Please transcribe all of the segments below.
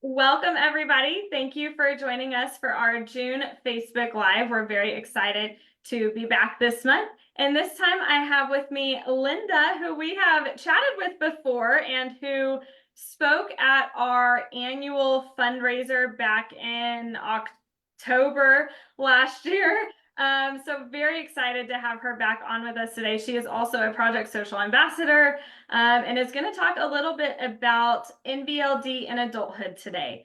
Welcome, everybody. Thank you for joining us for our June Facebook Live. We're very excited to be back this month. And this time I have with me Linda, who we have chatted with before and who spoke at our annual fundraiser back in October last year. So very excited to have her back on with us today. She is also a Project Social Ambassador and is going to talk a little bit about NVLD and adulthood today,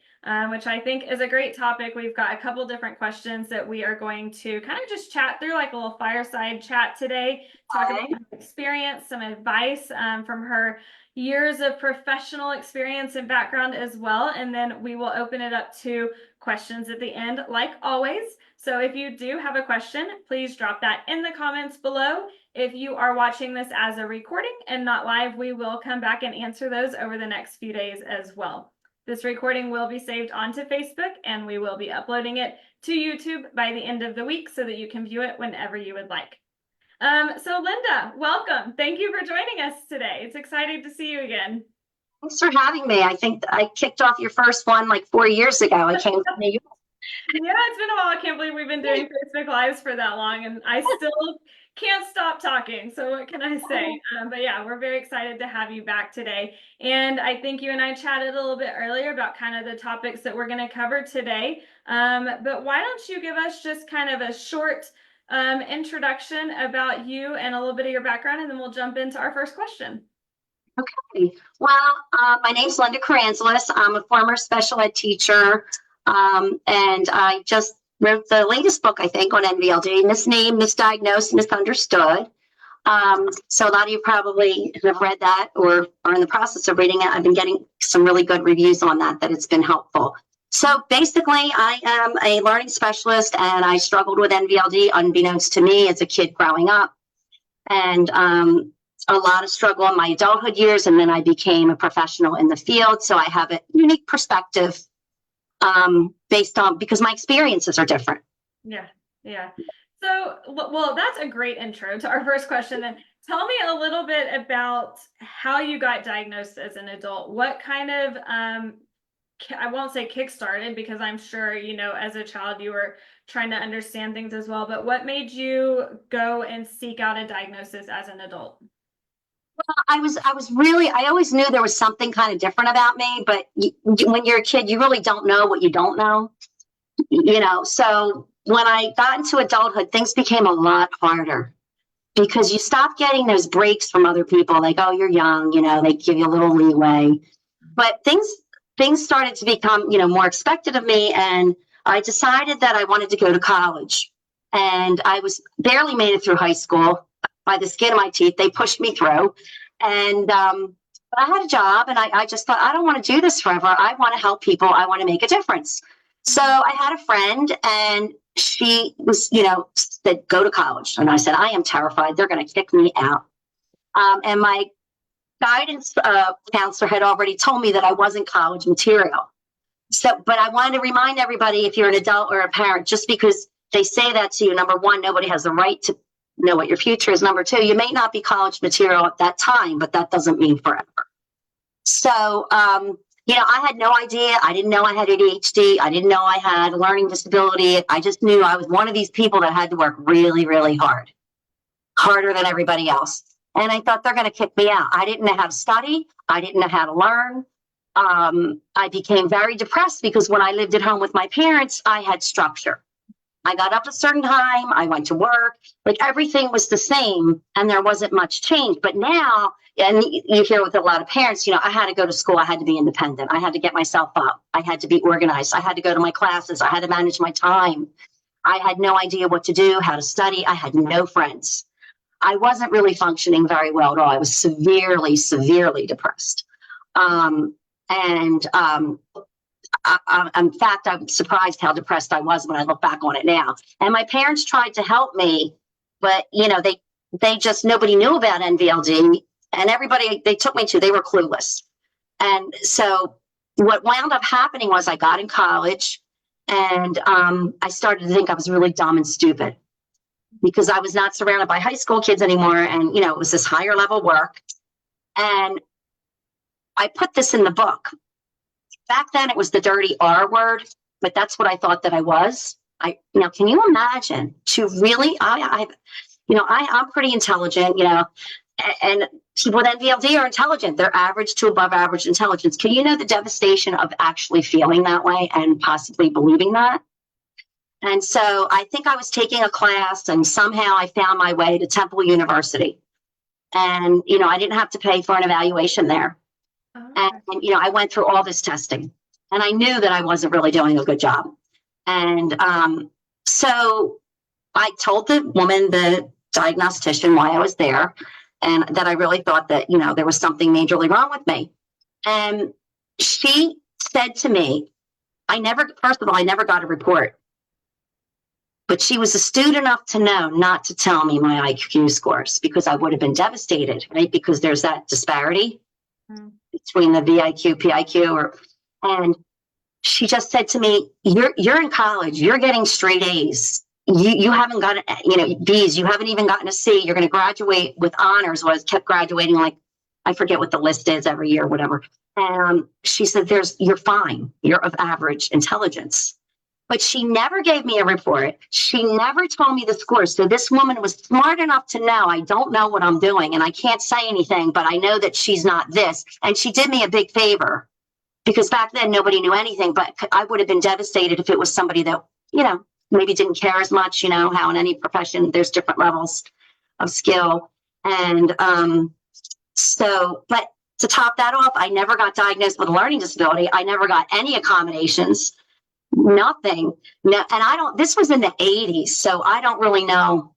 which I think is a great topic. We've got a couple different questions that we are going to kind of just chat through, like a little fireside chat today, talk about experience, some advice from her years of professional experience and background as well. And then we will open it up to questions at the end, like always. So if you do have a question, please drop that in the comments below. If you are watching this as a recording and not live, we will come back and answer those over the next few days as well. This recording will be saved onto Facebook and we will be uploading it to YouTube by the end of the week so that you can view it whenever you would like. So Linda, welcome. Thank you for joining us today. It's exciting to see you again. Thanks for having me. I think I kicked off your first one like 4 years ago. I came to New York. Yeah, it's been a while. I can't believe we've been doing Facebook Lives for that long, and I still can't stop talking. So what can I say? But yeah, we're very excited to have you back today. And I think you and I chatted a little bit earlier about kind of the topics that we're going to cover today. But why don't you give us just kind of a short introduction about you and a little bit of your background, and then we'll jump into our first question. Okay. Well, my name's Linda Karanzalis. I'm a former special ed teacher, and I just wrote the latest book, I think, on NVLD, Misnamed, Misdiagnosed, Misunderstood. So a lot of you probably have read that or are in the process of reading it. I've been getting some really good reviews on that it's been helpful. So basically, I am a learning specialist, and I struggled with NVLD unbeknownst to me as a kid growing up. And a lot of struggle in my adulthood years, and then I became a professional in the field. So I have a unique perspective based on, because my experiences are different. Yeah. So, well, that's a great intro to our first question. Then tell me a little bit about how you got diagnosed as an adult. What kind of, I won't say kickstarted, because I'm sure, as a child you were trying to understand things as well, but what made you go and seek out a diagnosis as an adult? Well, I always knew there was something kind of different about me, but when you're a kid, you really don't know what you don't know, so when I got into adulthood, things became a lot harder because you stop getting those breaks from other people. Like, oh, you're young, they give you a little leeway, but things started to become, more expected of me. And I decided that I wanted to go to college, and I was barely made it through high school by the skin of my teeth. They pushed me through, and but I had a job, and I just thought, I don't want to do this forever. I want to help people. I want to make a difference. So I had a friend, and she was, said, go to college. And I said, I am terrified. They're going to kick me out. And my guidance counselor had already told me that I wasn't college material. So, but I wanted to remind everybody, if you're an adult or a parent, just because they say that to you, number one, nobody has the right to know what your future is. Number two, you may not be college material at that time, but that doesn't mean forever. So, I had no idea. I didn't know I had ADHD. I didn't know I had a learning disability. I just knew I was one of these people that had to work really, really hard, harder than everybody else. And I thought, they're going to kick me out. I didn't know how to study. I didn't know how to learn. I became very depressed because when I lived at home with my parents, I had structure. I got up at a certain time. I went to work. Like, everything was the same, and there wasn't much change. But now, and you hear with a lot of parents, I had to go to school. I had to be independent. I had to get myself up. I had to be organized. I had to go to my classes. I had to manage my time. I had no idea what to do, how to study. I had no friends. I wasn't really functioning very well at all. I was severely, severely depressed. In fact, I'm surprised how depressed I was when I look back on it now. And my parents tried to help me, but they just, nobody knew about NVLD, and everybody they took me to, they were clueless. And so what wound up happening was I got in college, and I started to think I was really dumb and stupid because I was not surrounded by high school kids anymore. And, it was this higher level work. And I put this in the book. back then it was the dirty R word, but that's what I thought that I was. Can you imagine to really, I'm pretty intelligent, and people with NVLD are intelligent. They're average to above average intelligence. Can you know the devastation of actually feeling that way and possibly believing that? And so I think I was taking a class and somehow I found my way to Temple University. And, I didn't have to pay for an evaluation there. Oh, And, I went through all this testing and I knew that I wasn't really doing a good job. And so I told the woman, the diagnostician, why I was there and that I really thought that, there was something majorly wrong with me. And she said to me, first of all, I never got a report. But she was astute enough to know not to tell me my IQ scores because I would have been devastated, right? Because there's that disparity between the VIQ, PIQ, and she just said to me, "You're in college. You're getting straight A's. You haven't got B's. You haven't even gotten a C. You're going to graduate with honors." Well, I kept graduating, like I forget what the list is every year, whatever. And she said, "You're fine. You're of average intelligence." But she never gave me a report. She never told me the scores. So this woman was smart enough to know I don't know what I'm doing and I can't say anything, but I know that she's not this. And she did me a big favor because back then nobody knew anything, but I would have been devastated if it was somebody that, maybe didn't care as much, how in any profession there's different levels of skill. And but to top that off, I never got diagnosed with a learning disability. I never got any accommodations. Nothing. No, and this was in the 80s. So I don't really know,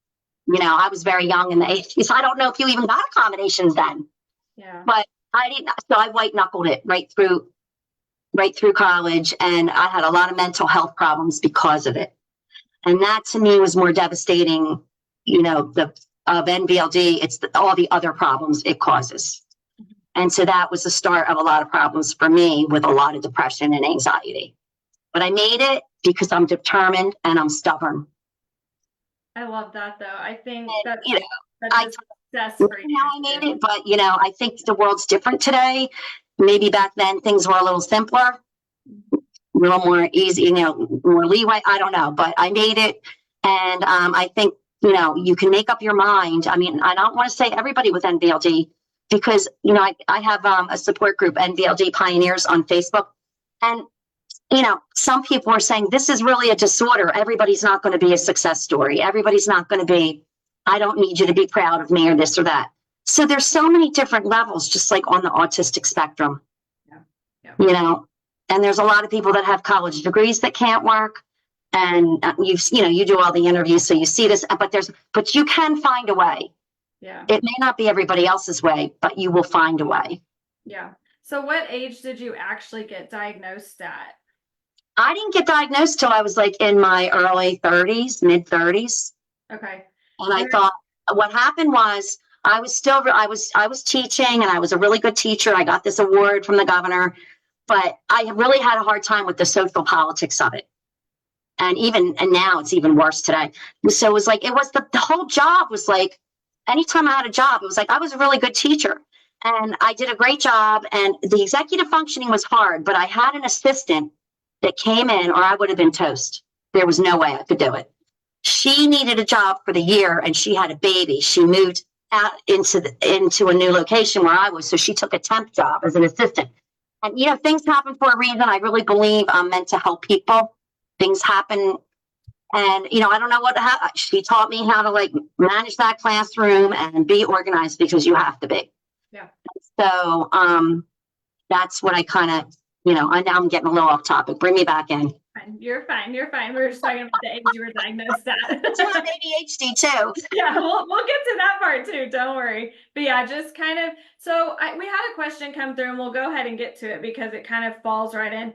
I was very young in the 80s. I don't know if you even got accommodations then. Yeah. But I didn't. So I white knuckled it right through college. And I had a lot of mental health problems because of it. And that to me was more devastating, of NVLD. It's all the other problems it causes. And so that was the start of a lot of problems for me with a lot of depression and anxiety. But I made it because I'm determined and I'm stubborn. I love that, though. I think And, that's a success for you. I made it, but I think the world's different today. Maybe back then things were a little simpler, a little more easy, more leeway. I don't know, but I made it, and I think you can make up your mind. I mean, I don't want to say everybody with NVLD because I have a support group, NVLD Pioneers, on Facebook, and some people are saying this is really a disorder. Everybody's not going to be a success story. Everybody's not going to be, I don't need you to be proud of me or this or that. So there's so many different levels, just like on the autistic spectrum, and there's a lot of people that have college degrees that can't work. And you do all the interviews. So you see this, but you can find a way. Yeah. It may not be everybody else's way, but you will find a way. Yeah. So what age did you actually get diagnosed at? I didn't get diagnosed till I was like in my early 30s, mid 30s. Okay. And I thought what happened was I was teaching and I was a really good teacher. I got this award from the governor, but I really had a hard time with the social politics of it. And now it's even worse today. So it was like, the whole job was like, anytime I had a job, it was like, I was a really good teacher and I did a great job and the executive functioning was hard, but I had an assistant that came in or I would have been toast. There was no way I could do it. She needed a job for the year and she had a baby. She moved out into a new location where I was. So she took a temp job as an assistant. And, things happen for a reason. I really believe I'm meant to help people. Things happen. And, I don't know she taught me how to manage that classroom and be organized because you have to be. Yeah. So that's what I kind of, now I'm getting a little off topic. Bring me back in. You're fine. You're fine. We were just talking about the age you were diagnosed at. It's not ADHD too. Yeah, we'll get to that part too. Don't worry. But yeah, just kind of. So we had a question come through, and we'll go ahead and get to it because it kind of falls right in.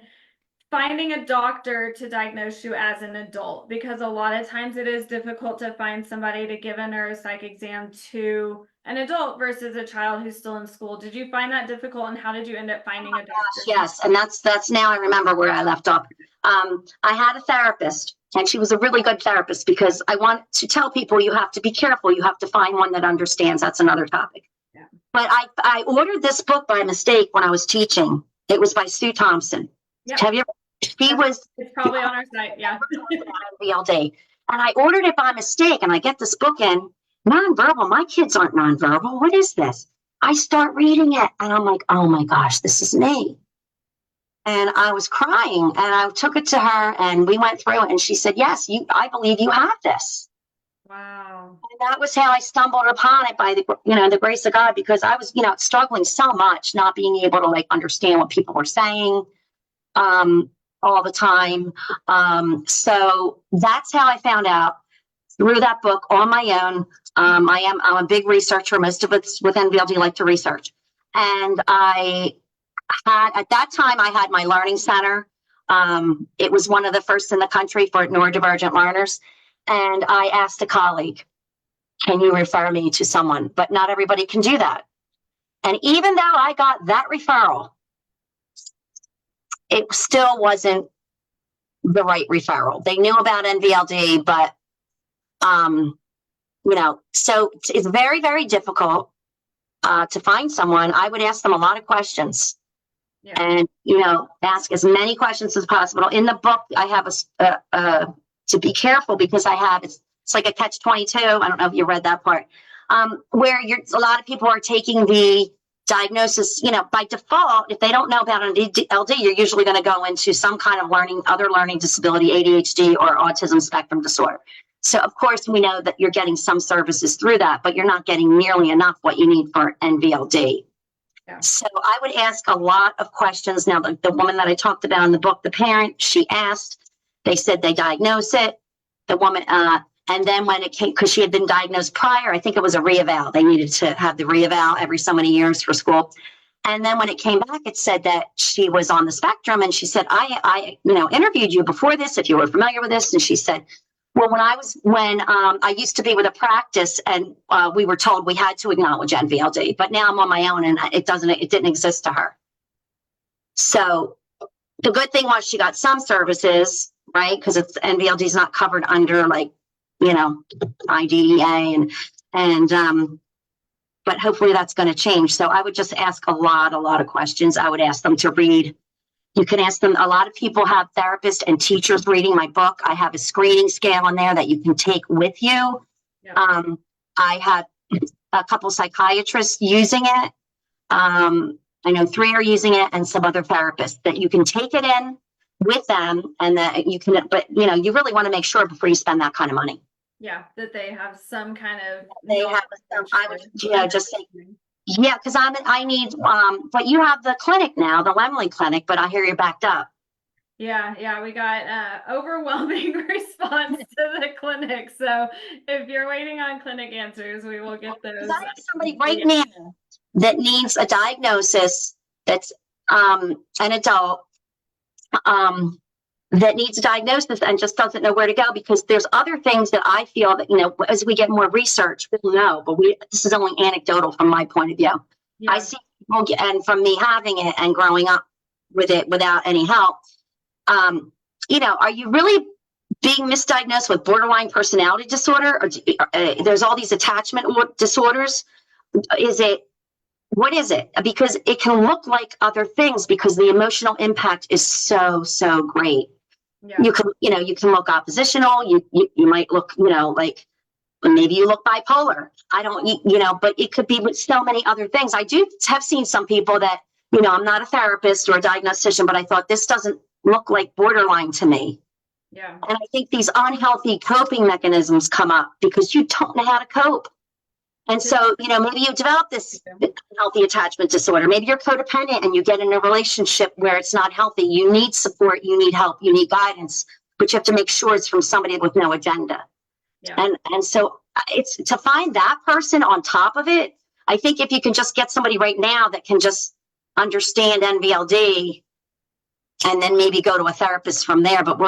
Finding a doctor to diagnose you as an adult, because a lot of times it is difficult to find somebody to give a neuropsych exam to an adult versus a child who's still in school. Did you find that difficult, and how did you end up finding a doctor? Yes, and that's now I remember where I left off. I had a therapist, and she was a really good therapist because I want to tell people you have to be careful. You have to find one that understands. That's another topic. Yeah. But I ordered this book by mistake when I was teaching. It was by Sue Thompson. Yep. Have you ever, she was It's probably on our site. Yeah. NVLD. And I ordered it by mistake, and I get this book in nonverbal. My kids aren't nonverbal. What is this? I start reading it, and I'm like, oh my gosh, this is me. And I was crying, and I took it to her, and we went through it, and she said, yes, I believe you have this. Wow. And that was how I stumbled upon it by the grace of God, because I was, struggling so much, not being able to like understand what people were saying all the time. So that's how I found out, through that book on my own. I'm a big researcher. Most of us with NVLD like to research. And at that time, I had my learning center. It was one of the first in the country for neurodivergent learners. And I asked a colleague, can you refer me to someone? But not everybody can do that. And even though I got that referral, it still wasn't the right referral. They knew about NVLD, but, so it's very, very difficult to find someone. I would ask them a lot of questions. Yeah. And, ask as many questions as possible. In the book, I have to be careful, because it's like a catch-22. I don't know if you read that part, where a lot of people are taking the diagnosis, by default. If they don't know about an LD, you're usually going to go into some kind of other learning disability, ADHD or autism spectrum disorder. So of course we know that you're getting some services through that, but you're not getting nearly enough what you need for NVLD. Yeah. So I would ask a lot of questions. Now, the woman that I talked about in the book, the parent, she asked, they said they diagnosed it. The woman, and then when it came, because she had been diagnosed prior, I think it was a reeval. They needed to have the reeval every so many years for school. And then when it came back, it said that she was on the spectrum. And she said, I interviewed you before this, if you were familiar with this. And she said, well, when I used to be with a practice, and we were told we had to acknowledge NVLD, but now I'm on my own, and it didn't exist to her. So the good thing was she got some services, right? Because NVLD is not covered under IDEA but hopefully that's going to change. So I would just ask a lot of questions. I would ask them to read. You can ask them. A lot of people have therapists and teachers reading my book. I have a screening scale in there that you can take with you. Yeah. I have a couple psychiatrists using it. I know 3 are using it, and some other therapists, that you can take it in with them, and that you can, but you really want to make sure before you spend that kind of money. Yeah, that they have some kind of. They have some. I would, just say. Yeah, because I need, but you have the clinic now, the Lemley Clinic, but I hear you're backed up. Yeah, we got overwhelming response to the clinic. So if you're waiting on clinic answers, we will get those. I have somebody right now that needs a diagnosis, that's an adult, that needs a diagnosis and just doesn't know where to go, because there's other things that I feel that, as we get more research, we'll know, but this is only anecdotal from my point of view. Yeah. I see people, and from me having it and growing up with it without any help, are you really being misdiagnosed with borderline personality disorder? Or there's all these attachment disorders. What is it? Because it can look like other things, because the emotional impact is so great. Yeah. You can look oppositional. You might look, like maybe you look bipolar. I don't, but it could be with so many other things. I do have seen some people that, I'm not a therapist or a diagnostician, but I thought this doesn't look like borderline to me. Yeah. And I think these unhealthy coping mechanisms come up because you don't know how to cope. And so, maybe you develop this healthy attachment disorder. Maybe you're codependent and you get in a relationship where it's not healthy. You need support, you need help, you need guidance, but you have to make sure it's from somebody with no agenda. Yeah. And so it's to find that person on top of it. I think if you can just get somebody right now that can just understand NVLD, and then maybe go to a therapist from there. But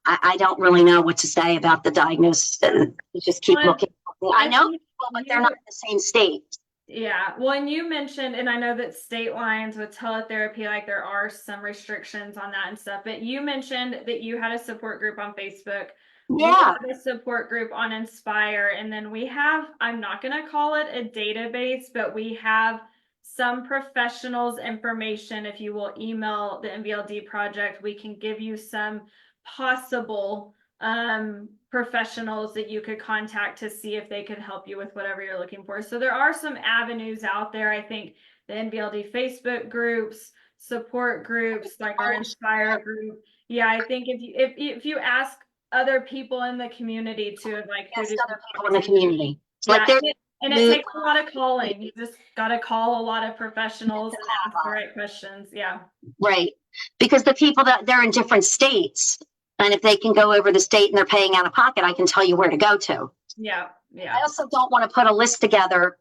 I don't really know what to say about the diagnosis. You just keep looking. I know people, but they're not in the same state. Yeah. Well, and you mentioned, and I know that state lines with teletherapy, like there are some restrictions on that and stuff, but you mentioned that you had a support group on Facebook. Yeah. We have a support group on Inspire. And then we have, I'm not going to call it a database, but we have some professionals' information. If you will email the NVLD project, we can give you some possible professionals that you could contact to see if they could help you with whatever you're looking for. So there are some avenues out there. I think the NVLD Facebook groups, support groups like our Inspire group. Yeah, I think if you ask other people in the community too, like Yes, other people in the community. Yeah, and it takes a lot of calling. You just got to call a lot of professionals and ask the right questions. Yeah. Right. Because the people that they're in different states, and if they can go over the state and they're paying out of pocket, I can tell you where to go to. Yeah. Yeah. I also don't want to put a list together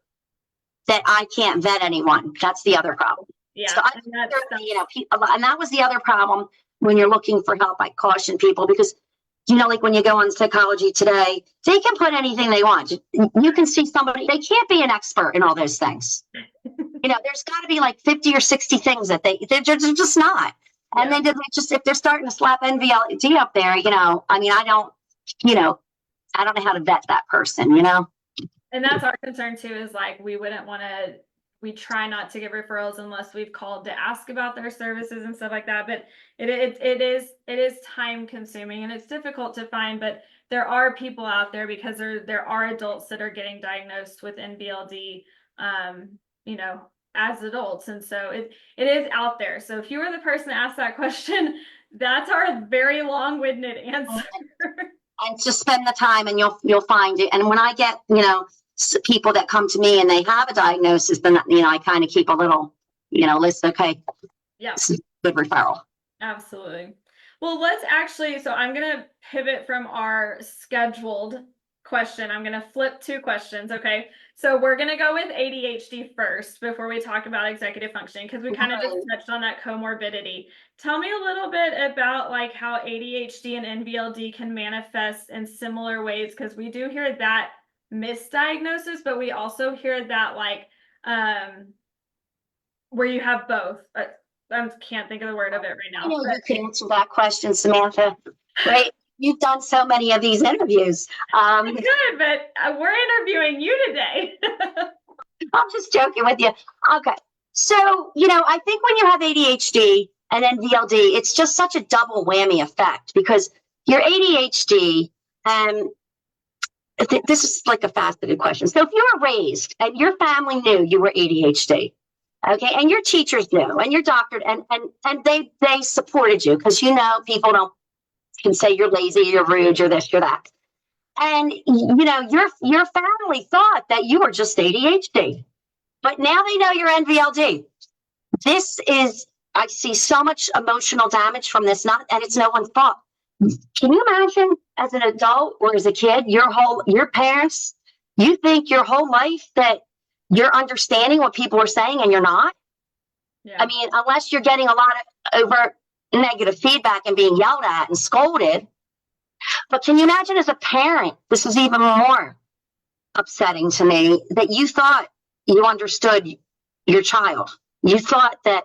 that I can't vet anyone. That's the other problem. Yeah. So and that was the other problem when you're looking for help. I caution people because, like when you go on Psychology Today, they can put anything they want. You can see somebody, they can't be an expert in all those things. There's got to be like 50 or 60 things that they're just not. Yeah. And then if they're starting to slap NVLD up there, I mean, I don't know how to vet that person, And that's our concern too, is like, we try not to give referrals unless we've called to ask about their services and stuff like that. But it is time consuming and it's difficult to find, but there are people out there because there are adults that are getting diagnosed with NVLD, as adults. And so it is out there. So if you were the person to ask that question, that's our very long-winded answer. And just spend the time and you'll find it. And when I get, people that come to me and they have a diagnosis, then, I kind of keep a little, list. Okay. Yeah. Good referral. Absolutely. Well, so I'm going to pivot from our scheduled question. I'm going to flip 2 questions. Okay. So we're going to go with ADHD first before we talk about executive functioning, because we kind of just touched on that comorbidity. Tell me a little bit about like how ADHD and NVLD can manifest in similar ways, because we do hear that misdiagnosis, but we also hear that like where you have both. I can't think of the word of it right now. You can answer that question, Samantha. Right? You've done so many of these interviews. Good, but we're interviewing you today. I'm just joking with you. Okay. So, I think when you have ADHD and NVLD, it's just such a double whammy effect because your ADHD, this is like a faceted question. So if you were raised and your family knew you were ADHD, okay, and your teachers knew and your doctor, and they supported you because, people can say you're lazy, you're rude, you're this, you're that. And, your family thought that you were just ADHD, but now they know you're NVLD. I see so much emotional damage from this, and it's no one's fault. Can you imagine as an adult or as a kid, your parents, you think your whole life that you're understanding what people are saying and you're not? Yeah. I mean, unless you're getting a lot of overt negative feedback and being yelled at and scolded. But can you imagine as a parent, this is even more upsetting to me, that you thought you understood your child. You thought that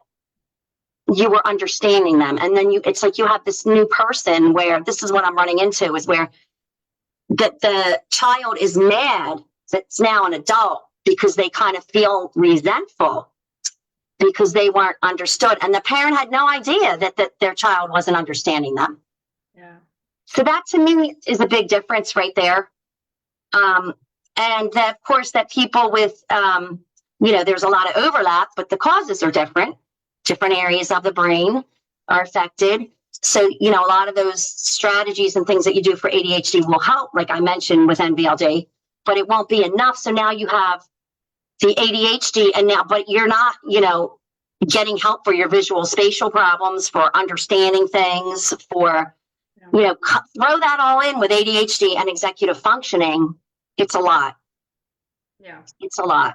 you were understanding them. And then it's like you have this new person where this is what I'm running into, is where the child is mad that's now an adult because they kind of feel resentful because they weren't understood. And the parent had no idea that their child wasn't understanding them. Yeah. So that to me is a big difference right there. And that, of course, that people with, there's a lot of overlap, but the causes are different. Different areas of the brain are affected. So, a lot of those strategies and things that you do for ADHD will help, like I mentioned with NVLD, but it won't be enough. So now you have the ADHD but you're not, getting help for your visual spatial problems, for understanding things, for, throw that all in with ADHD and executive functioning. It's a lot. Yeah. It's a lot.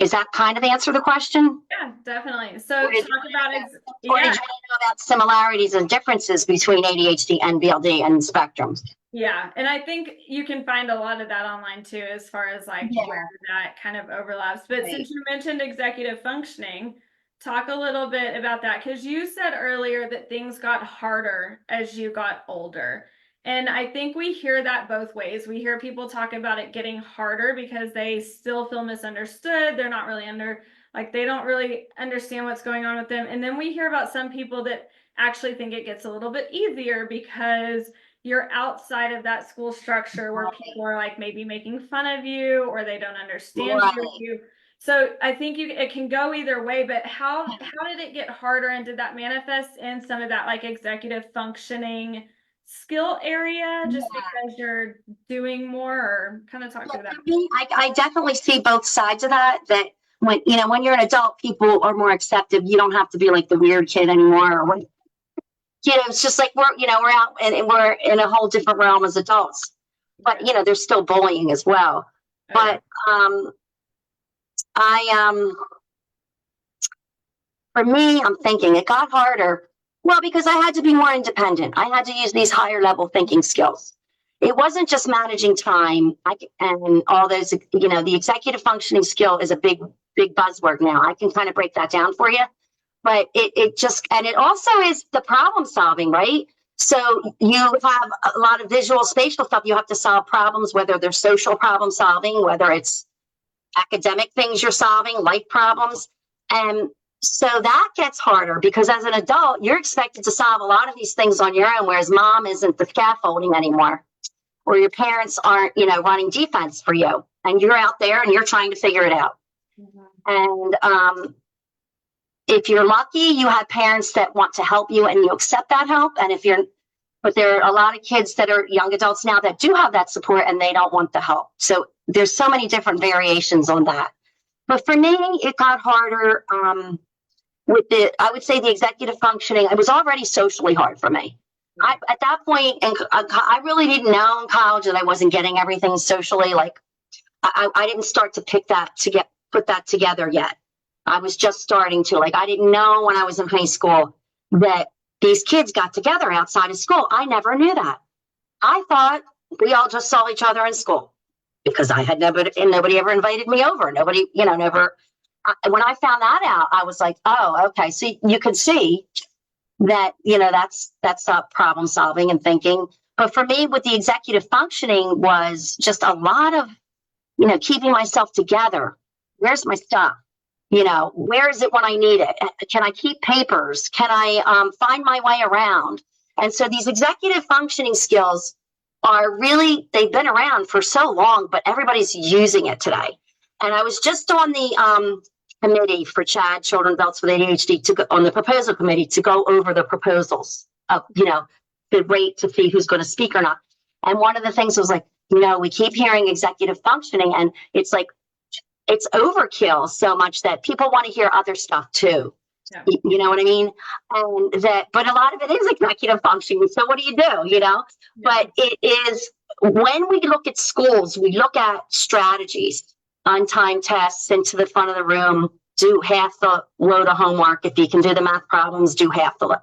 Is that kind of answer the question? Yeah, definitely. So talk about it. Or did you know about similarities and differences between ADHD, NVLD, and spectrum? Yeah, and I think you can find a lot of that online too, as far as like where that kind of overlaps. But since you mentioned executive functioning, talk a little bit about that, because you said earlier that things got harder as you got older. And I think we hear that both ways. We hear people talk about it getting harder because they still feel misunderstood. They're not really like they don't really understand what's going on with them. And then we hear about some people that actually think it gets a little bit easier because you're outside of that school structure where people are like maybe making fun of you or they don't understand you. So I think it can go either way, but how did it get harder, and did that manifest in some of that like executive functioning skill area just because you're doing more, or kind of talk through that? I definitely see both sides of that when you're an adult, people are more accepted. You don't have to be like the weird kid anymore, or when, it's just like we're out and we're in a whole different realm as adults, but there's still bullying as well. But for me, I'm thinking it got harder. Well, because I had to be more independent. I had to use these higher level thinking skills. It wasn't just managing time and all those, the executive functioning skill is a big buzzword now. I can kind of break that down for you. But it also is the problem solving, right? So you have a lot of visual spatial stuff. You have to solve problems, whether they're social problem solving, whether it's academic things you're solving, life problems. And so that gets harder because as an adult, you're expected to solve a lot of these things on your own, whereas mom isn't the scaffolding anymore, or your parents aren't, running defense for you. And you're out there and you're trying to figure it out. Mm-hmm. And if you're lucky, you have parents that want to help you and you accept that help. And but there are a lot of kids that are young adults now that do have that support and they don't want the help. So there's so many different variations on that. But for me, it got harder I would say the executive functioning. It was already socially hard for me. At that point, and I really didn't know in college that I wasn't getting everything socially. Like I didn't start to put that together yet. I was just starting to, I didn't know when I was in high school that these kids got together outside of school. I never knew that. I thought we all just saw each other in school because I had nobody ever invited me over. Nobody, never. When I found that out, I was like, oh, okay. So you could see that, that's problem solving and thinking. But for me, with the executive functioning was just a lot of, keeping myself together. Where's my stuff? Where is it when I need it? Can I keep papers? Can I find my way around? And so these executive functioning skills they've been around for so long, but everybody's using it today. And I was just on the committee for CHAD, Children Adults with ADHD, on the proposal committee to go over the proposals of, the rate to see who's going to speak or not. And one of the things was like, we keep hearing executive functioning and it's like, it's overkill so much that people want to hear other stuff too. Yeah. You know what I mean? But a lot of it is executive functioning. So what do you do? Yeah. But it is, when we look at schools, we look at strategies, on-time tests, into the front of the room, do half the load of homework. If you can do the math problems, do half the load.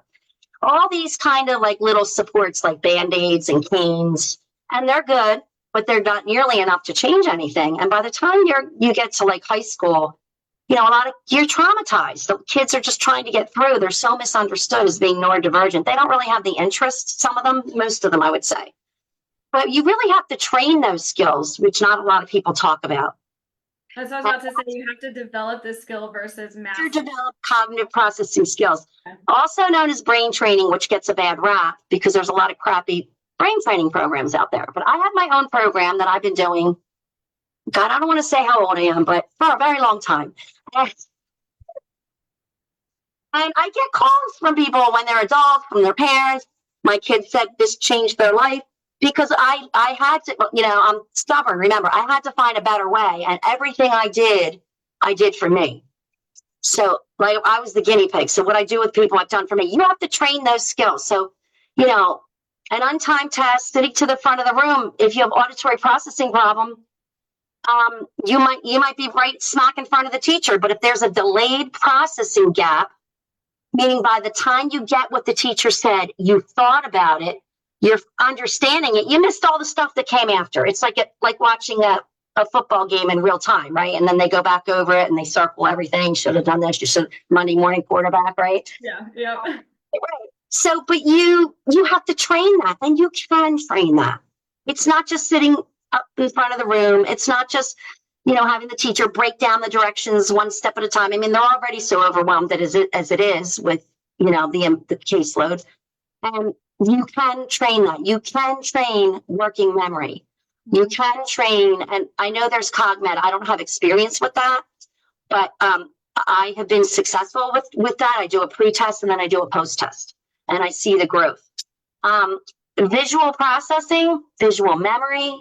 All these kind of little supports like Band-Aids and canes, and they're good, but they're not nearly enough to change anything. And by the time you get to high school, you're traumatized. The kids are just trying to get through. They're so misunderstood as being neurodivergent. They don't really have the interest, some of them, most of them, I would say. But you really have to train those skills, which not a lot of people talk about. That's what I was about to say. You have to develop this skill versus math. To develop cognitive processing skills, also known as brain training, which gets a bad rap because there's a lot of crappy brain training programs out there. But I have my own program that I've been doing. God, I don't want to say how old I am, but for a very long time. And I get calls from people when they're adults, from their parents. My kids said this changed their life because I had to, I'm stubborn. Remember, I had to find a better way. And everything I did for me. So I was the guinea pig. So what I do with people I've done for me, you have to train those skills. So, an on-time test, sitting to the front of the room, if you have auditory processing problem, you might be right smack in front of the teacher. But if there's a delayed processing gap, meaning by the time you get what the teacher said, you thought about it, you're understanding it, you missed all the stuff that came after. It's like watching a football game in real time, right? And then they go back over it and they circle everything. Should have done this. You should Monday morning quarterback, right? Yeah. Right. So, but you have to train that, and you can train that. It's not just sitting up in front of the room. It's not just, having the teacher break down the directions one step at a time. I mean, they're already so overwhelmed as it is with, the caseload. And you can train that. You can train working memory. You can train, and I know there's CogMed. I don't have experience with that, but I have been successful with that. I do a pre-test and then I do a post-test, and I see the growth. Visual processing, visual memory,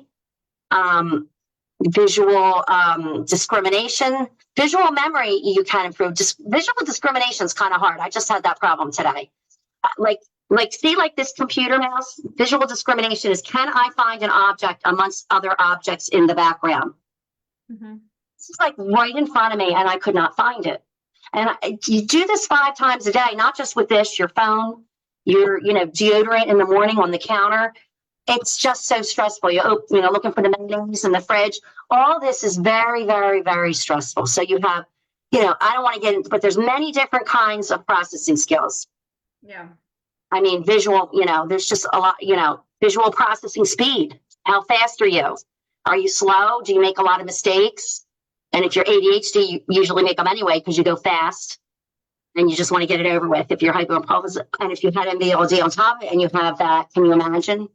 visual discrimination. Visual memory you can improve. Just visual discrimination is kind of hard. I just had that problem today. See this computer mouse, visual discrimination is, can I find an object amongst other objects in the background? Mm-hmm. This is like right in front of me and I could not find it. And you do this 5 times a day, not just with this, your phone, your, deodorant in the morning on the counter. It's just so stressful. Looking for the mayonnaise in the fridge. All this is very, very, very stressful. So you have, I don't want to get into, but there's many different kinds of processing skills. Yeah. I mean, visual, there's just a lot, visual processing speed. How fast are you? Are you slow? Do you make a lot of mistakes? And if you're ADHD, you usually make them anyway because you go fast and you just want to get it over with. If you're hyperarousal, and if you had NVLD on top of it and you have that, can you imagine?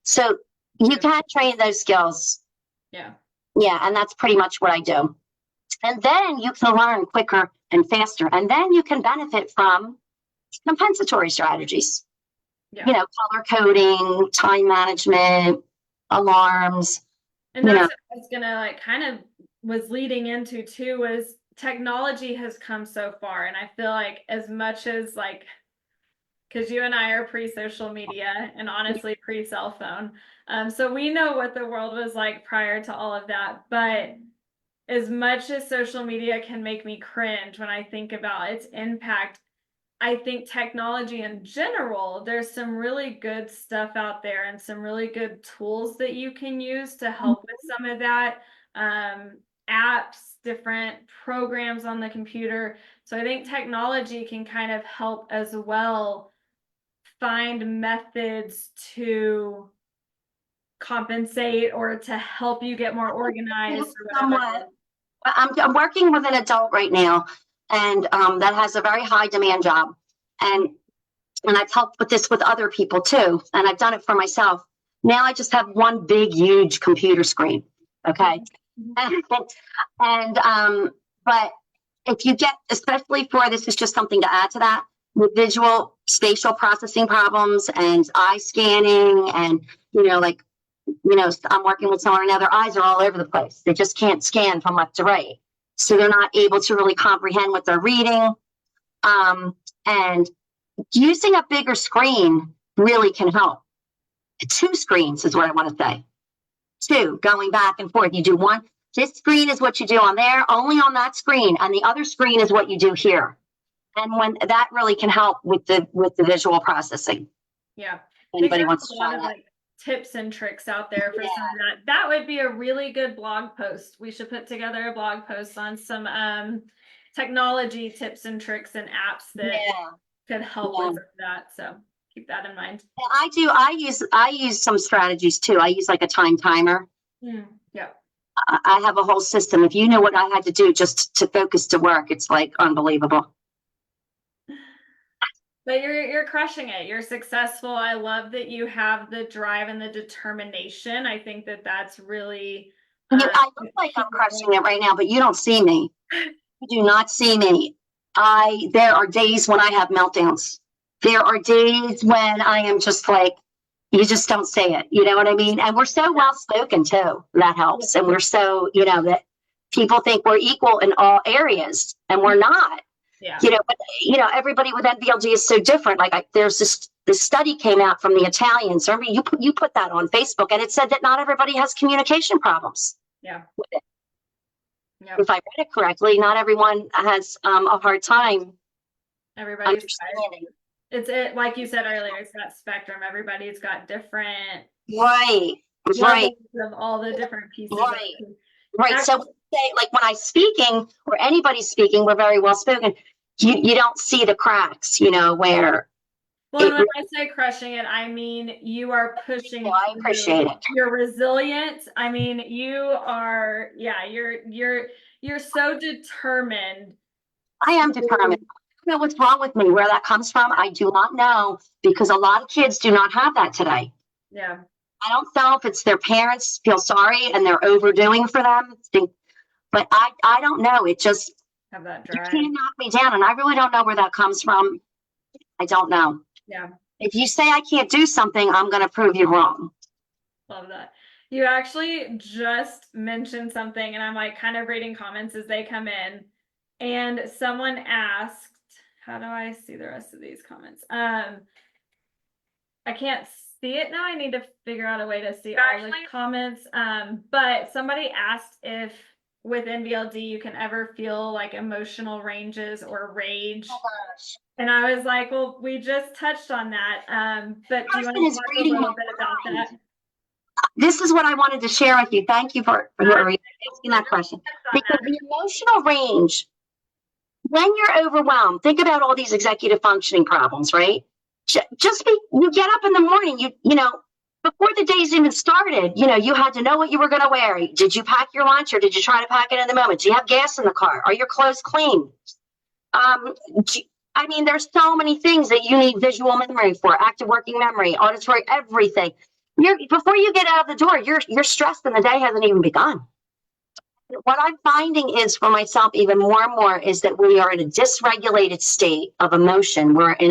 So you can train those skills. Yeah. Yeah. And that's pretty much what I do. And then you can learn quicker and faster. And then you can benefit from compensatory strategies, color coding, time management, alarms. And that's what I was gonna was leading into too, was technology has come so far. And I feel like as much as because you and I are pre-social media and honestly pre-cell phone. So we know what the world was like prior to all of that. But as much as social media can make me cringe when I think about its impact, I think technology in general, there's some really good stuff out there and some really good tools that you can use to help with some of that. Apps, different programs on the computer. So I think technology can kind of help as well find methods to compensate or to help you get more organized or whatever. I'm working with an adult right now, and that has a very high demand job, and I've helped with this with other people too, and I've done it for myself. Now I just have one big huge computer screen, okay? And but if you get, especially for, this is just something to add to that, with visual spatial processing problems and eye scanning, and I'm working with someone now, their eyes are all over the place. They just can't scan from left to right. So they're not able to really comprehend what they're reading. And using a bigger screen really can help. 2 screens is what I want to say. 2, going back and forth. You do one. This screen is what you do on there, only on that screen. And the other screen is what you do here. And when that really can help with the visual processing. Yeah. Anybody wants to try that? Tips and tricks out there for some of that. That would be a really good blog post. We should put together a blog post on some technology tips and tricks and apps that could help with that. So keep that in mind. I use some strategies too. I use like a time timer. Yeah. I have a whole system. If you know what I had to do just to focus to work, it's like unbelievable. But you're crushing it. You're successful. I love that you have the drive and the determination. I think that that's really. I look like I'm crushing it right now, but you don't see me. You do not see me. There are days when I have meltdowns. There are days when I am just like, you just don't say it. You know what I mean? And we're so well spoken too. That helps. And we're so, that people think we're equal in all areas, and we're not. Yeah. But everybody with NVLD is so different. Like there's this study came out from the Italians. Remember, you put that on Facebook, and it said that not everybody has communication problems. Yeah. With it. Yep. If I read it correctly, not everyone has a hard time. Everybody's understanding. It's like you said earlier. It's that spectrum. Everybody's got different. Right. Of all the different pieces. Right. So say, like when I'm speaking or anybody's speaking, we're very well spoken. You don't see the cracks, where. Well, Well, and when I say crushing it, I mean you are pushing Well, I through. appreciate it. You're resilient. I mean, you are, yeah, you're so determined. I am determined. I don't know what's wrong with me, where that comes from. I do not know, because a lot of kids do not have that today. Yeah. I don't know if it's their parents feel sorry and they're overdoing for them. But I don't know. It just, Have that you drive. can't knock me down. And I really don't know where that comes from. I don't know. Yeah. If you say I can't do something, I'm going to prove you wrong. Love that. You actually just mentioned something, and I'm like kind of reading comments as they come in. And someone asked, how do I see the rest of these comments? I can't see it now. I need to figure out a way to see all the comments. But somebody asked if with NVLD you can ever feel like emotional ranges or rage. Oh, gosh. And I was like, well, we just touched on that. But do you want to talk a little bit about that? This is what I wanted to share with you. Thank you for asking that question. Because the emotional range, when you're overwhelmed, think about all these executive functioning problems, right? You get up in the morning, you know, before the day's even started, you know, you had to know what you were going to wear. Did you pack your lunch, or did you try to pack it in the moment? Do you have gas in the car? Are your clothes clean? I mean, there's so many things that you need visual memory for, active working memory, auditory, everything. Before you get out of the door, you're stressed and the day hasn't even begun. What I'm finding is for myself even more and more is that we are in a dysregulated state of emotion. We're in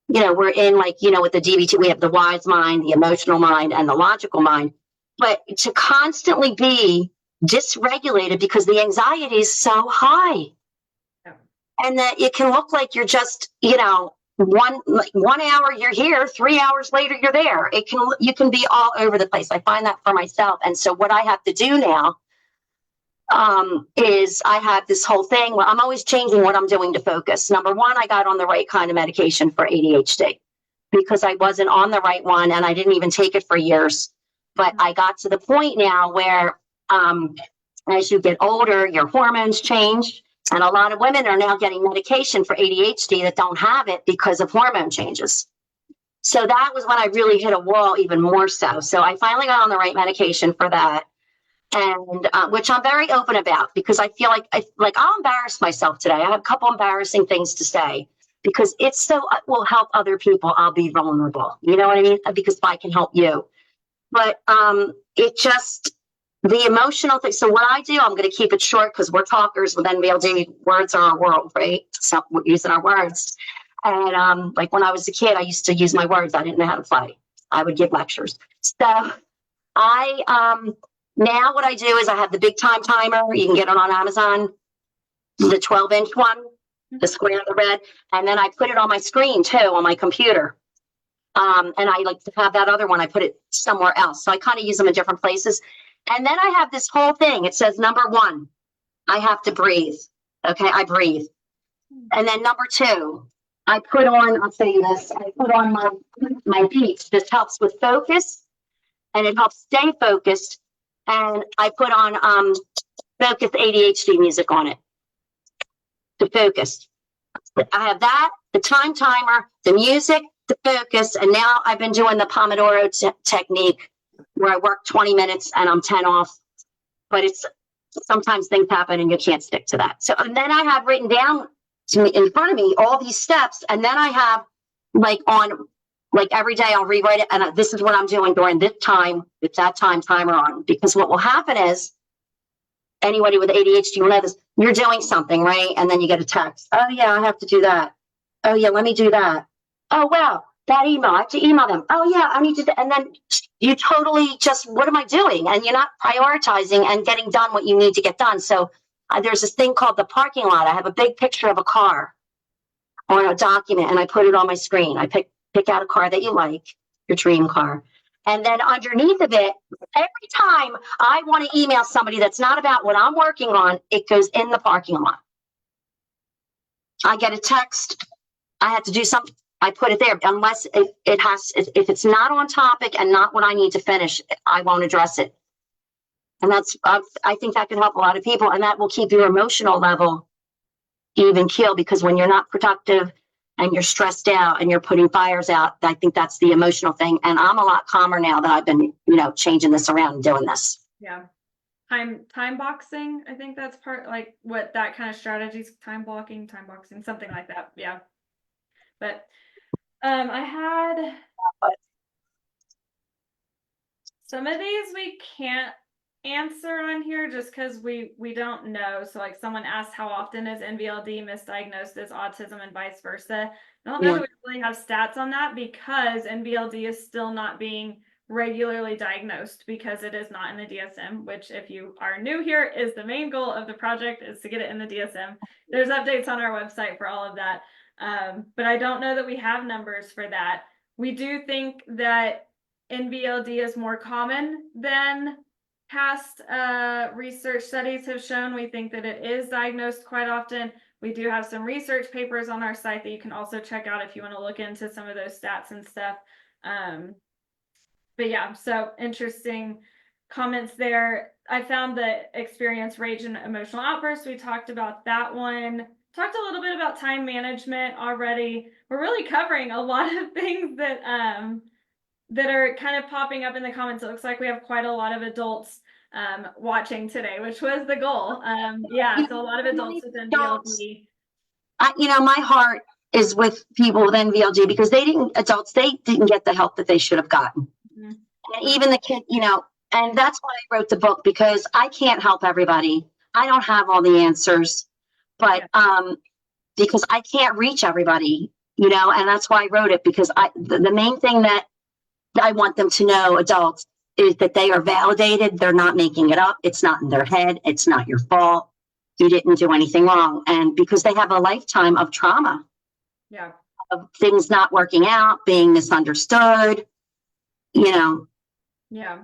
like, you know, with the DBT, we have the wise mind, the emotional mind, and the logical mind. But to constantly be dysregulated because the anxiety is so high. Yeah. And that it can look like you're just, you know, one hour you're here, 3 hours later you're there. You can be all over the place. I find that for myself. And so what I have to do now is I have this whole thing where I'm always changing what I'm doing to focus. Number one, I got on the right kind of medication for ADHD because I wasn't on the right one, and I didn't even take it for years. But I got to the point now where as you get older, your hormones change. And a lot of women are now getting medication for ADHD that don't have it because of hormone changes. So that was when I really hit a wall even more so. So I finally got on the right medication for that. And which I'm very open about, because I feel like I'll embarrass myself today. I have a couple embarrassing things to say because it will help other people. I'll be vulnerable. You know what I mean? Because if I can help you. But the emotional thing. So what I do, I'm going to keep it short because we're talkers with NVLD. Words are our world, right? So we're using our words. And like when I was a kid, I used to use my words. I didn't know how to play. I would give lectures. So now what I do is I have the big time timer. You can get it on Amazon, the 12-inch one, the square, the red. And then I put it on my screen too, on my computer. And I like to have that other one. I put it somewhere else. So I kind of use them in different places. And then I have this whole thing. It says, number one, I have to breathe. Okay, I breathe. And then number two, I put on, I'll show you this. I put on my beats. This helps with focus, and it helps stay focused. And I put on focus ADHD music on it to focus. I have that, the time timer, the music, the focus, and now I've been doing the Pomodoro technique where I work 20 minutes and I'm 10 off. But sometimes things happen and you can't stick to that. So, and then I have written down in front of me all these steps, and then I have every day I'll rewrite it, and this is what I'm doing during this time with that timer on. Because what will happen is, anybody with ADHD will know this, you're doing something, right? And then you get a text. Oh yeah, I have to do that. Oh yeah, let me do that. Oh wow, that email, I have to email them. Oh yeah, I need to, and then you totally just, what am I doing? And you're not prioritizing and getting done what you need to get done. So there's this thing called the parking lot. I have a big picture of a car on a document, and I put it on my screen. I pick out a car that you like, your dream car. And then underneath of it, every time I want to email somebody that's not about what I'm working on, it goes in the parking lot. I get a text, I have to do something, I put it there. Unless if it's not on topic and not what I need to finish, I won't address it. And I think that could help a lot of people, and that will keep your emotional level even keel, because when you're not productive and you're stressed out and you're putting fires out. I think that's the emotional thing. And I'm a lot calmer now that I've been, changing this around and doing this. Yeah. Time boxing. I think that's part, like what that kind of strategies, time boxing, something like that. Yeah. But I had some of these we can't answer on here just because we don't know. So like someone asked, how often is NVLD misdiagnosed as autism and vice versa? I don't know that we really have stats on that because NVLD is still not being regularly diagnosed because it is not in the DSM, which if you are new here is the main goal of the project, is to get it in the DSM. There's updates on our website for all of that. But I don't know that we have numbers for that. We do think that NVLD is more common than past research studies have shown. We think that it is diagnosed quite often. We do have some research papers on our site that you can also check out if you want to look into some of those stats and stuff. But yeah, so interesting comments there. I found the experience, rage, and emotional outbursts. We talked about that one. Talked a little bit about time management already. We're really covering a lot of things that that are kind of popping up in the comments. It looks like we have quite a lot of adults watching today, which was the goal. Yeah, so a lot of adults with NVLD. My heart is with people with NVLD because they didn't get the help that they should have gotten. Mm-hmm. And even the kid, and that's why I wrote the book, because I can't help everybody. I don't have all the answers, but because I can't reach everybody, and that's why I wrote it, because the main thing that I want them to know, adults, is that they are validated. They're not making it up. It's not in their head. It's not your fault. You didn't do anything wrong. And because they have a lifetime of trauma, of things not working out, being misunderstood, Yeah.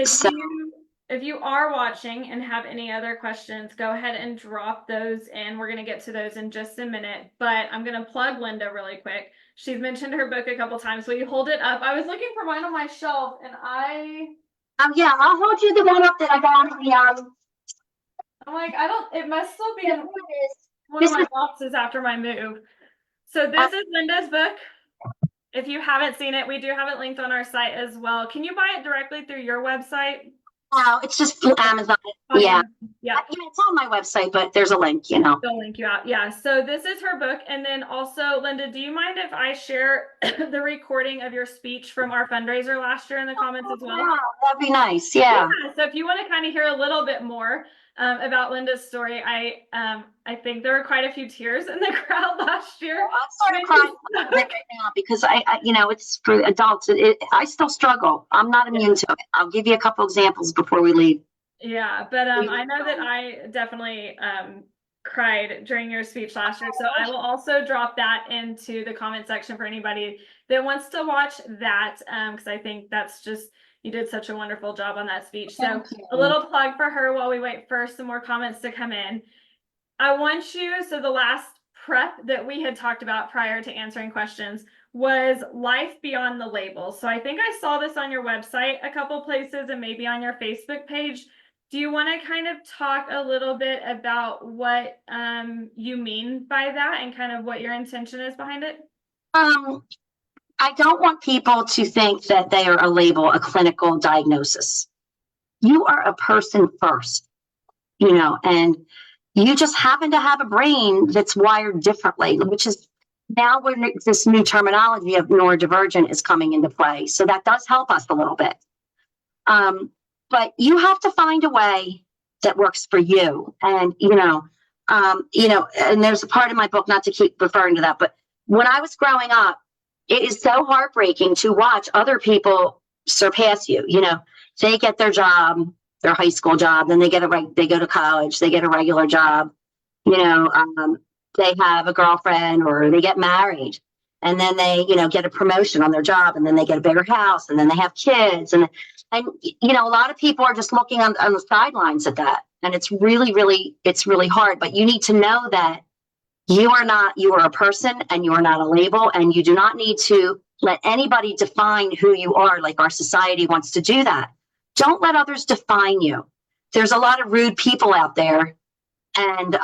So, if you are watching and have any other questions, go ahead and drop those in. We're going to get to those in just a minute, but I'm going to plug Linda really quick. She's mentioned her book a couple times. Will you hold it up? I was looking for mine on my shelf and yeah, I'll hold you the one up that I got on the, I'm like, it must still be in one of my boxes after my move. So this is Linda's book. If you haven't seen it, we do have it linked on our site as well. Can you buy it directly through your website? No, it's just Amazon. Oh, yeah. Yeah. It's on my website, but there's a link, They'll link you out. Yeah. So this is her book. And then also, Linda, do you mind if I share the recording of your speech from our fundraiser last year in the comments as well? Wow, that'd be nice. Yeah. So if you want to kind of hear a little bit more about Linda's story, I think there were quite a few tears in the crowd last year. I'm starting to cry a little bit right now because it's for adults. I still struggle. I'm not immune to it. I'll give you a couple examples before we leave. Yeah, but I know that I definitely cried during your speech last year. So I will also drop that into the comment section for anybody that wants to watch that, because I think that's just, you did such a wonderful job on that speech. So a little plug for her while we wait for some more comments to come in. So the last prep that we had talked about prior to answering questions was life beyond the label. So I think I saw this on your website a couple places and maybe on your Facebook page. Do you want to kind of talk a little bit about what you mean by that and kind of what your intention is behind it? I don't want people to think that they are a label, a clinical diagnosis. You are a person first, and you just happen to have a brain that's wired differently, which is now when this new terminology of neurodivergent is coming into play. So that does help us a little bit. But you have to find a way that works for you. And, and there's a part of my book, not to keep referring to that, but when I was growing up, it is so heartbreaking to watch other people surpass you. They get their job, their high school job, then they go to college, they get a regular job, they have a girlfriend or they get married, and then they, get a promotion on their job, and then they get a bigger house, and then they have kids. And a lot of people are just looking on the sidelines at that. And it's really, really hard, but you need to know that you are a person and you are not a label, and you do not need to let anybody define who you are like our society wants to do that. Don't let others define you. There's a lot of rude people out there, and,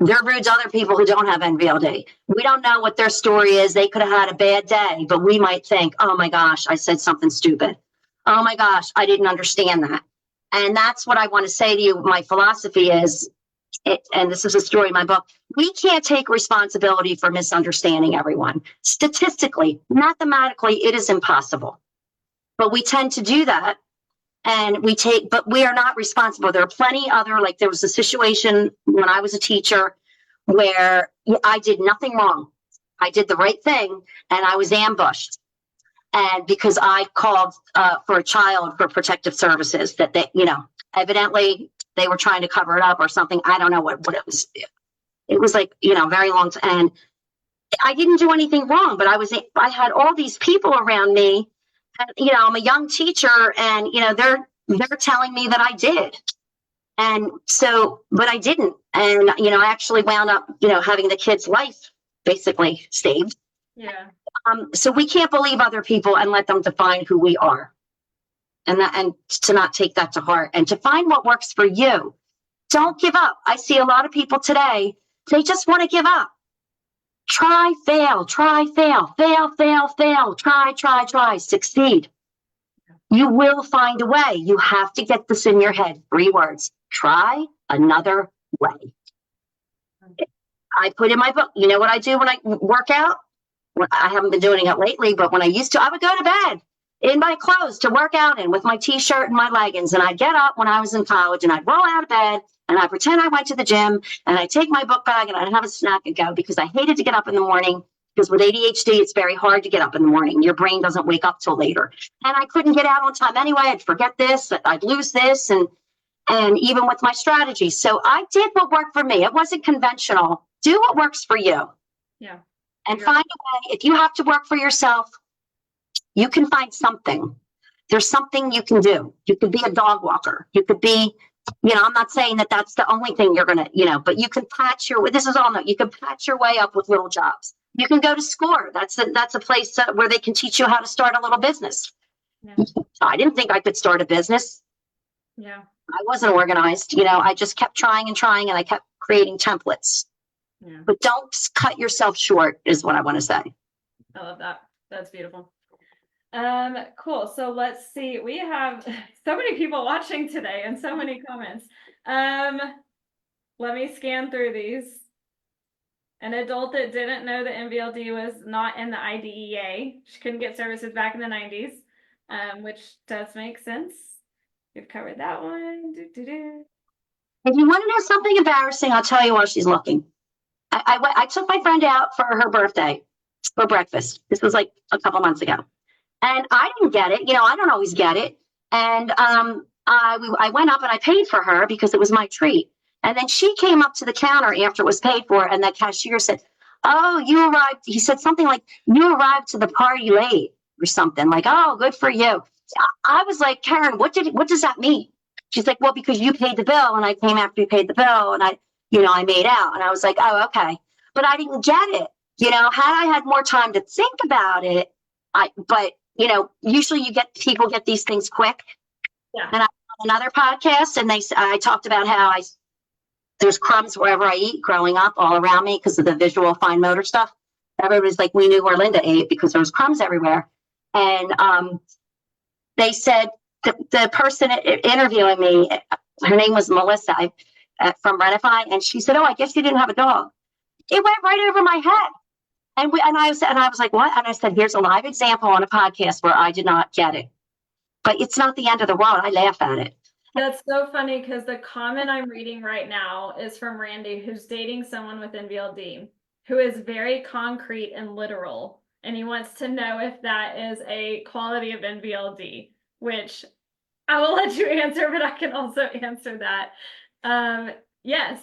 They're rude to other people who don't have NVLD. We don't know what their story is. They could have had a bad day, but we might think, oh my gosh, I said something stupid. Oh my gosh, I didn't understand that. And that's what I want to say to you. My philosophy is, and this is a story in my book, we can't take responsibility for misunderstanding everyone. Statistically, mathematically, it is impossible. But we tend to do that. And but we are not responsible. There are plenty other, like there was a situation when I was a teacher where I did nothing wrong. I did the right thing and I was ambushed. And because I called for a child for protective services that they, evidently they were trying to cover it up or something. I don't know what it was. It was like, very long time. And I didn't do anything wrong, but I had all these people around me. I'm a young teacher and, they're telling me that I did. And so, but I didn't. And, I actually wound up, having the kid's life basically saved. Yeah. So we can't believe other people and let them define who we are. And to not take that to heart and to find what works for you. Don't give up. I see a lot of people today, they just want to give up. Try, fail, try, fail, fail, fail, fail, try, succeed. You will find a way. You have to get this in your head. 3 words. Try another way. I put in my book, you know what I do when I work out? I haven't been doing it lately, but when I used to, I would go to bed in my clothes to work out in with my t-shirt and my leggings. And I'd get up when I was in college and I'd roll out of bed and I pretend I went to the gym and I take my book bag and I'd have a snack and go because I hated to get up in the morning because with ADHD, it's very hard to get up in the morning. Your brain doesn't wake up till later. And I couldn't get out on time anyway. I'd forget this, I'd lose this. And even with my strategy. So I did what worked for me. It wasn't conventional. Do what works for you. Yeah. And find a way. If you have to work for yourself, you can find something. There's something you can do. You could be a dog walker. You could be, I'm not saying that that's the only thing you're going to, but you can this is all, you can patch your way up with little jobs. You can go to SCORE. That's a place where they can teach you how to start a little business. Yeah. I didn't think I could start a business. Yeah. I wasn't organized. I just kept trying and I kept creating templates. Yeah. But don't cut yourself short is what I want to say. I love that. That's beautiful. Cool. So let's see. We have so many people watching today and so many comments. Let me scan through these. An adult that didn't know that NVLD was not in the IDEA. She couldn't get services back in the 90s, which does make sense. We've covered that one. If you want to know something embarrassing, I'll tell you while she's looking. I took my friend out for her birthday for breakfast. This was like a couple months ago. And I didn't get it. I don't always get it. And I went up and I paid for her because it was my treat. And then she came up to the counter after it was paid for. And the cashier said, oh, you arrived. He said something like, you arrived to the party late or something like, oh, good for you. I was like, Karen, what does that mean? She's like, well, because you paid the bill and I came after you paid the bill and I made out. And I was like, oh, okay. But I didn't get it. Had I had more time to think about it, usually people get these things quick. Yeah. And I on another podcast and I talked about how there's crumbs wherever I eat growing up all around me because of the visual fine motor stuff. Everybody's like, we knew where Linda ate because there was crumbs everywhere. And they said the person interviewing me, her name was Melissa from Renify, and she said, oh, I guess you didn't have a dog. It went right over my head. And I was like, what? And I said, here's a live example on a podcast where I did not get it. But it's not the end of the world. I laugh at it. That's so funny because the comment I'm reading right now is from Randy, who's dating someone with NVLD, who is very concrete and literal. And he wants to know if that is a quality of NVLD, which I will let you answer, but I can also answer that. Yes.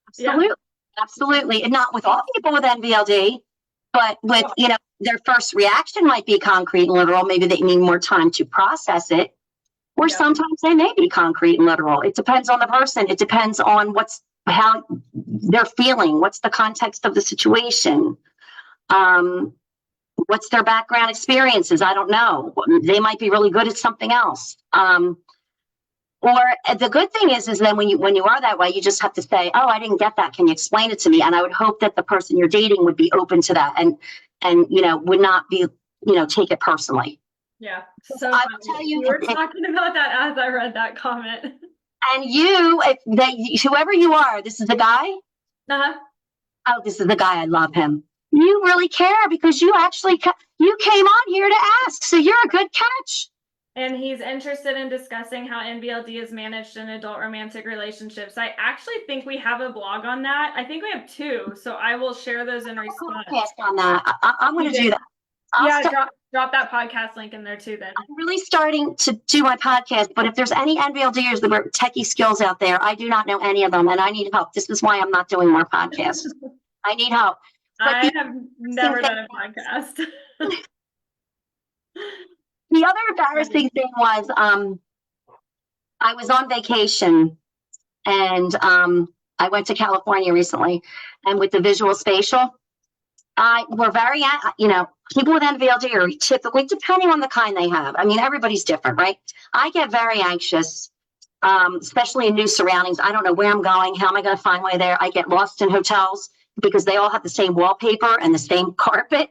Absolutely. Yeah. Absolutely. And not with all people with NVLD, but with, their first reaction might be concrete and literal. Maybe they need more time to process it. Or sometimes they may be concrete and literal. It depends on the person. It depends on how they're feeling. What's the context of the situation? What's their background experiences? I don't know. They might be really good at something else. Or the good thing is then when you are that way, you just have to say, "Oh, I didn't get that. Can you explain it to me?" And I would hope that the person you're dating would be open to that and would not be take it personally. Yeah. So I will tell you, we were talking about that as I read that comment. And whoever you are, this is the guy. Uh-huh. Oh, this is the guy. I love him. You really care because you actually you came on here to ask, so you're a good catch. And he's interested in discussing how NVLD is managed in adult romantic relationships. I actually think we have a blog on that. I think we have 2, so I will share those in response. On that, I'm going to do that. Drop that podcast link in there too. Then I'm really starting to do my podcast, but if there's any NVLDers that are techie skills out there, I do not know any of them, and I need help. This is why I'm not doing more podcasts. I need help. I have never done a podcast. The other embarrassing thing was I was on vacation and I went to recently, and with the visual spatial, we're very, people with NVLD are typically, depending on the kind they have. I mean, everybody's different, right? I get very anxious, especially in new surroundings. I don't know where I'm going. How am I going to find my way there? I get lost in hotels because they all have the same wallpaper and the same carpet.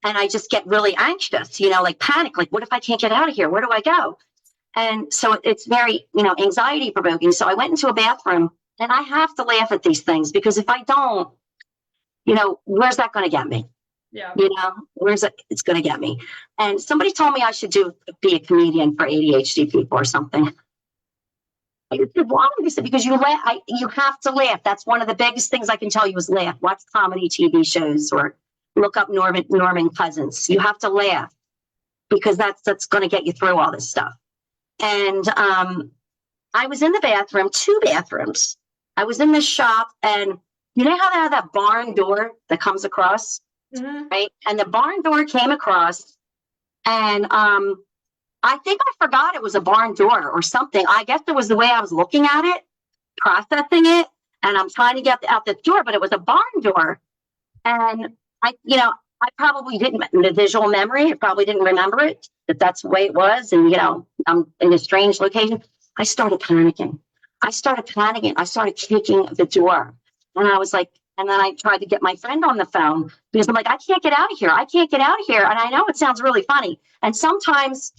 And I just get really anxious, like panic, like, what if I can't get out of here? Where do I go? And so it's very, anxiety provoking. So I went into a bathroom, and I have to laugh at these things because if I don't, where's that going to get me? Yeah. It's going to get me. And somebody told me I should be a comedian for ADHD people or something. I said, why? They said, because you have to laugh. That's one of the biggest things I can tell you is laugh. Watch comedy TV shows or look up Norman Cousins. You have to laugh because that's going to get you through all this stuff. And I was in the bathroom, 2 bathrooms. I was in this shop, and you know how they have that barn door that comes across, right? And the barn door came across, and I think I forgot it was a barn door or something. I guess it was the way I was looking at it, processing it, and I'm trying to get out the door, but it was a barn door. And I probably didn't, the visual memory, I probably didn't remember it, that's the way it was. And, I'm in a strange location. I started panicking. I started kicking the door. And I was like, and then I tried to get my friend on the phone because I'm like, I can't get out of here. I can't get out of here. And I know it sounds really funny. And sometimes,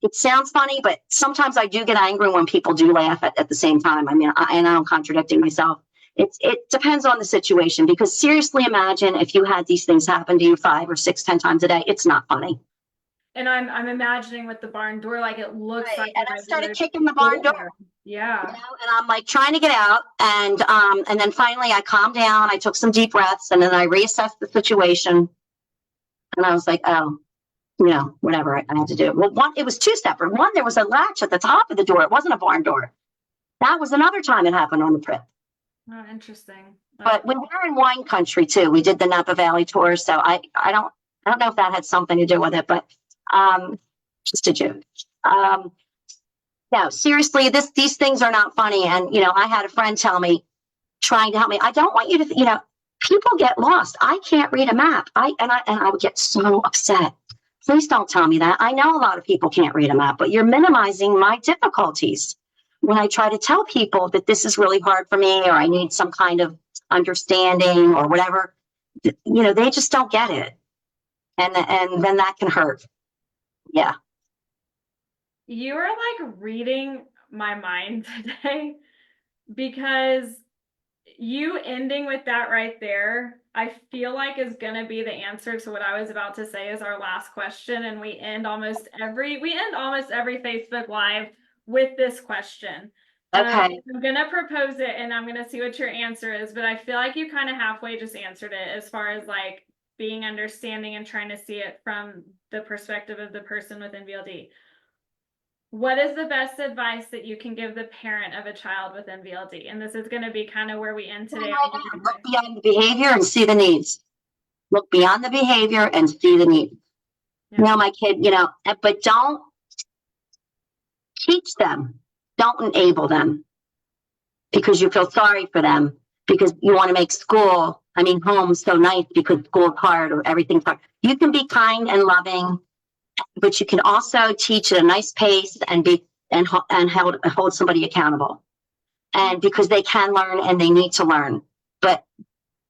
it sounds funny, but sometimes I do get angry when people do laugh at the same time. I mean, and I'm contradicting myself. It depends on the situation, because seriously, imagine if you had these things happen to you 5 or 6, 10 times a day. It's not funny. And I'm imagining with the barn door, like it looks right. like. And I started kicking the barn door. Yeah. And I'm like trying to get out, and then finally I calmed down. I took some deep breaths, and then I reassessed the situation. And I was like, oh, whatever I had to do. Well, it was 2 separate. One, there was a latch at the top of the door. It wasn't a barn door. That was another time it happened on the trip. Oh, interesting. But we were in wine country too. We did the Napa Valley tour, so I don't know if that had something to do with it, but just a joke. No, seriously, these things are not funny. And I had a friend tell me, trying to help me, I don't want you to, people get lost. I can't read a map. I would get so upset. Please don't tell me that. I know a lot of people can't read a map, but you're minimizing my difficulties when I try to tell people that this is really hard for me, or I need some kind of understanding or whatever. They just don't get it. And then that can hurt. Yeah. You are like reading my mind today, because you ending with that right there, I feel like is going to be the answer to what I was about to say is our last question. And we end almost every Facebook Live with this question. Okay. I'm going to propose it, and I'm going to see what your answer is, but I feel like you kind of halfway just answered it as far as like being understanding and trying to see it from the perspective of the person with NVLD. What is the best advice that you can give the parent of a child with NVLD? And this is going to be kind of where we end today. Look beyond the behavior and see the needs. Look beyond the behavior and see the needs. Yeah. My kid, but don't teach them. Don't enable them because you feel sorry for them, because you want to make home so nice because school's hard or everything's hard. You can be kind and loving but you can also teach at a nice pace and hold somebody accountable. And because they can learn and they need to learn. But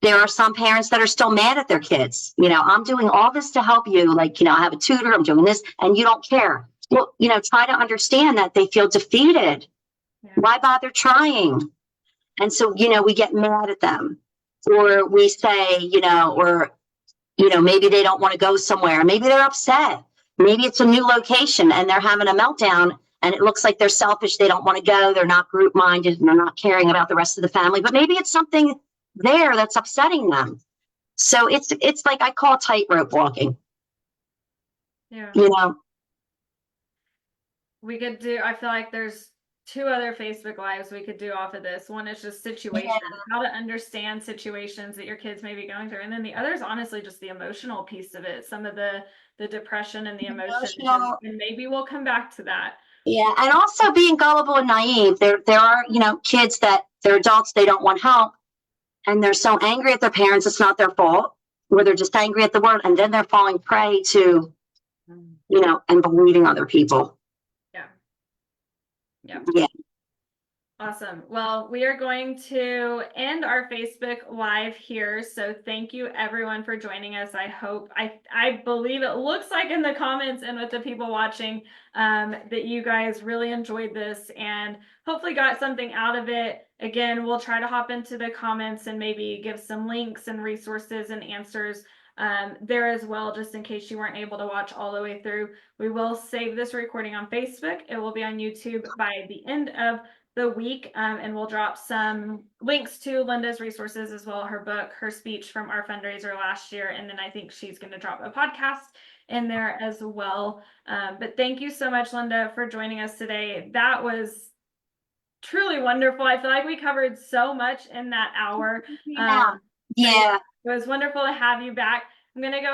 there are some parents that are still mad at their kids. I'm doing all this to help you. Like, I have a tutor, I'm doing this, and you don't care. Well, try to understand that they feel defeated. Yeah. Why bother trying? And so, we get mad at them, or we say, maybe they don't want to go somewhere. Maybe they're upset. Maybe it's a new location and they're having a meltdown and it looks like they're selfish. They don't want to go. They're not group minded and they're not caring about the rest of the family, but maybe it's something there that's upsetting them. So it's like, I call tightrope walking. Yeah. We could do, I feel like there's 2 other Facebook lives we could do off of this. One is just situations, how to understand situations that your kids may be going through. And then the other is honestly just the emotional piece of it. Some of the depression and the emotion. And maybe we'll come back to that. Yeah. And also being gullible and naive. There are, kids that they're adults, they don't want help. And they're so angry at their parents, it's not their fault. Or they're just angry at the world. And then they're falling prey to, and believing other people. Yeah. Awesome. Well, we are going to end our Facebook Live here. So thank you everyone for joining us. I believe it looks like in the comments and with the people watching that you guys really enjoyed this and hopefully got something out of it. Again, we'll try to hop into the comments and maybe give some links and resources and answers there as well, just in case you weren't able to watch all the way through. We will save this recording on Facebook. It will be on YouTube by the end of the week, and we'll drop some links to Linda's resources as well, her book, her speech from our fundraiser last year, and then I think she's going to drop a podcast in there as well. But thank you so much, Linda, for joining us today. That was truly wonderful. I feel like we covered so much in that hour. Yeah. It was wonderful to have you back. I'm going to go